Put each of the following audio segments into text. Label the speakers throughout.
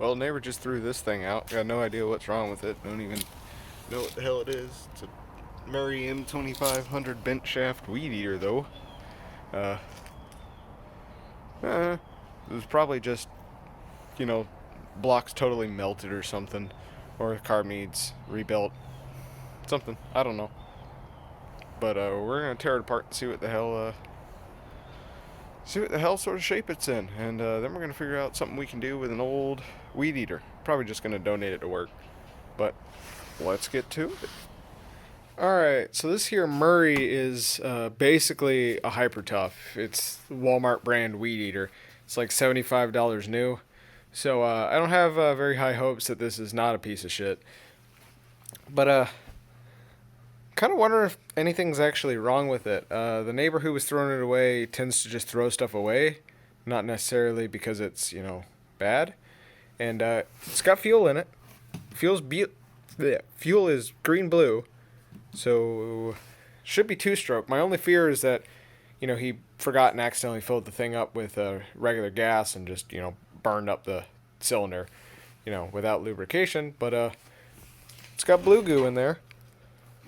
Speaker 1: Well, neighbor just threw this thing out. Got no idea what's wrong with it. Don't even know what the hell it is. It's a Murray M2500 bent shaft weed eater, though. Uh, it was probably just, you know, blocks totally melted or something, or the car needs rebuilt. Something. I don't know. But we're gonna tear it apart and see what the hell sort of shape it's in, and then we're gonna figure out something we can do with an old weed eater. Probably just gonna donate it to work. But let's get to it. Alright, so this here Murray is basically a Hyper Tough. It's Walmart brand weed eater. It's like $75 new. So I don't have very high hopes that this is not a piece of shit. But kind of wonder if anything's actually wrong with it. The neighbor who was throwing it away tends to just throw stuff away, not necessarily because it's, you know, bad. And it's got fuel in it. Fuel is green blue, so should be two-stroke. My only fear is that, you know, he forgot and accidentally filled the thing up with regular gas and just, you know, burned up the cylinder, you know, without lubrication. But it's got blue goo in there,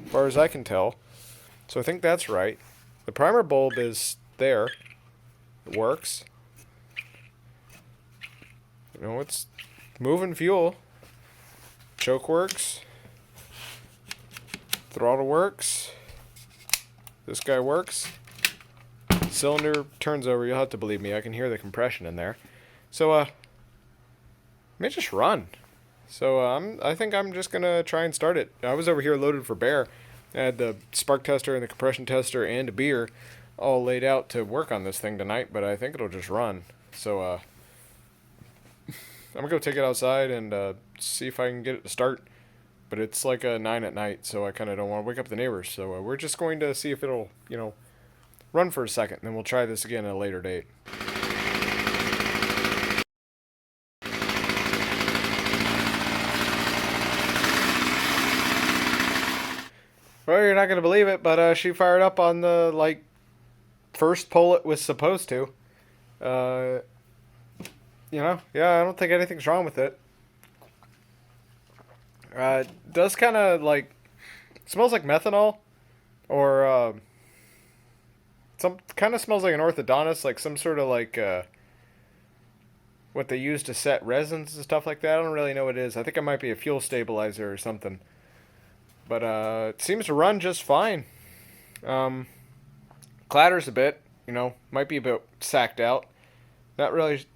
Speaker 1: as far as I can tell. So I think that's right. The primer bulb is there. It works. You know, it's moving fuel. Choke works. Throttle works. This guy works. Cylinder turns over. You'll have to believe me. I can hear the compression in there. So, may just run. So I think I'm just gonna try and start it. I was over here loaded for bear. I had the spark tester and the compression tester and a beer all laid out to work on this thing tonight, but I think it'll just run. So I'm gonna go take it outside and see if I can get it to start. But it's like 9 at night, so I kind of don't want to wake up the neighbors. So we're just going to see if it'll, you know, run for a second, and then we'll try this again at a later date. Well, you're not going to believe it, but she fired up on the, like, first pull it was supposed to. You know, yeah, I don't think anything's wrong with it. Does kind of, like, smells like methanol, or, some kind of smells like an orthodontist, like some sort of, like, what they use to set resins and stuff like that. I don't really know what it is. I think it might be a fuel stabilizer or something. But it seems to run just fine. Clatters a bit, you know, might be a bit sacked out. Not really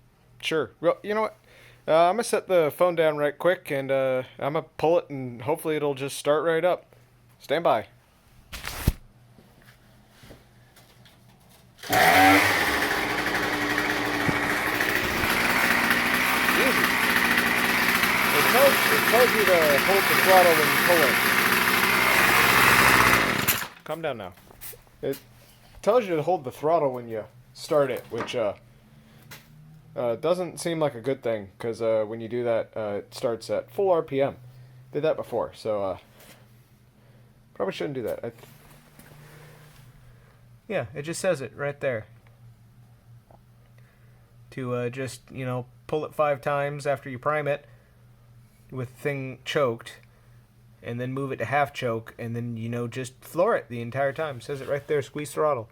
Speaker 1: sure. Well, you know what? I'm going to set the phone down right quick, and I'm going to pull it, and hopefully it'll just start right up. Stand by. Easy. It tells you to hold the throttle when you pull it. Calm down now. It tells you to hold the throttle when you start it, which doesn't seem like a good thing, because when you do that, it starts at full RPM. Did that before, so probably shouldn't do that. Yeah, it just says it right there. To just, you know, pull it 5 times after you prime it with the thing choked, and then move it to half choke, and then, you know, just floor it the entire time. It says it right there, squeeze throttle.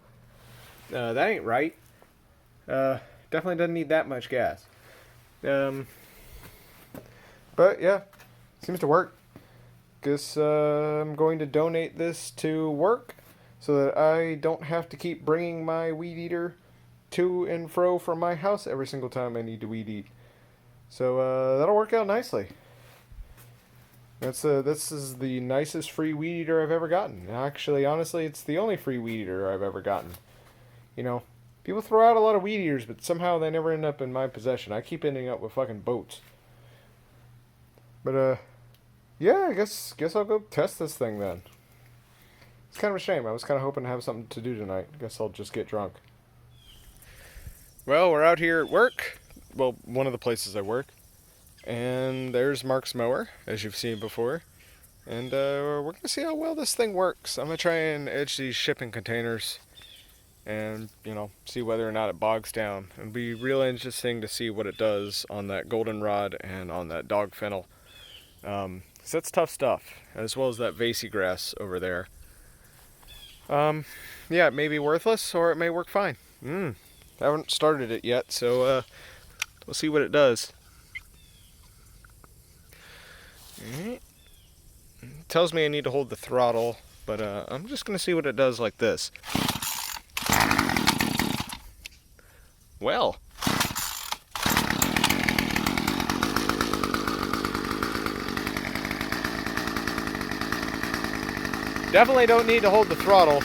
Speaker 1: That ain't right. Definitely doesn't need that much gas. But yeah, seems to work. Guess I'm going to donate this to work so that I don't have to keep bringing my weed eater to and fro from my house every single time I need to weed eat. So that'll work out nicely. This is the nicest free weed eater I've ever gotten. Actually, honestly, it's the only free weed eater I've ever gotten. You know, people throw out a lot of weed eaters, but somehow they never end up in my possession. I keep ending up with fucking boats. But yeah, I guess I'll go test this thing then. It's kind of a shame. I was kind of hoping to have something to do tonight. Guess I'll just get drunk. Well, we're out here at work. Well, one of the places I work. And there's Mark's mower, as you've seen before. And we're going to see how well this thing works. I'm going to try and edge these shipping containers and, you know, see whether or not it bogs down. It'll be real interesting to see what it does on that goldenrod and on that dog fennel. 'Cause that's tough stuff, as well as that vacey grass over there. Yeah, it may be worthless or it may work fine. I haven't started it yet, so we'll see what it does. Alright. It tells me I need to hold the throttle, but I'm just going to see what it does like this. Well. Definitely don't need to hold the throttle.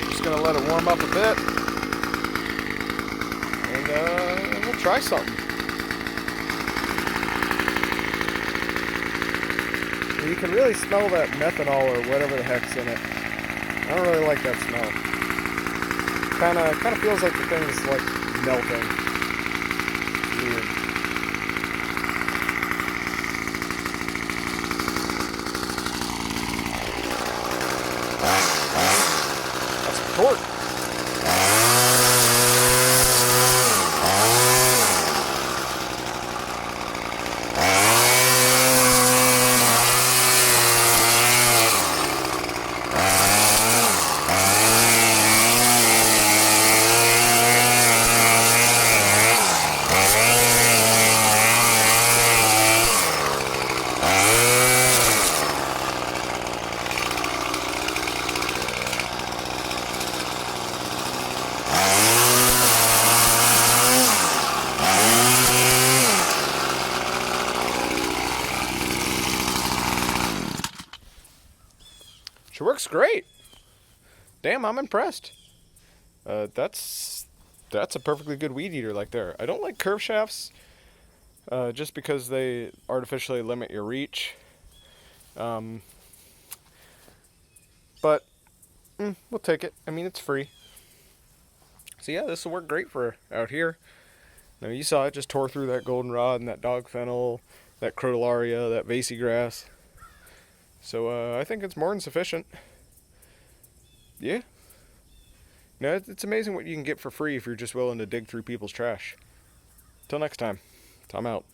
Speaker 1: Just going to let it warm up a bit. And we'll try something. You can really smell that methanol or whatever the heck's in it. I don't really like that smell. Kind of feels like the thing is like melting. Weird. That's some torque. She works great. Damn, I'm impressed. That's a perfectly good weed eater like there. I don't like curve shafts, just because they artificially limit your reach. But we'll take it. I mean, it's free. So yeah, this will work great for out here. Now you saw it just tore through that goldenrod and that dog fennel, that crotalaria, that vacey grass. So I think it's more than sufficient. Yeah. No, it's amazing what you can get for free if you're just willing to dig through people's trash. Till next time, Tom out.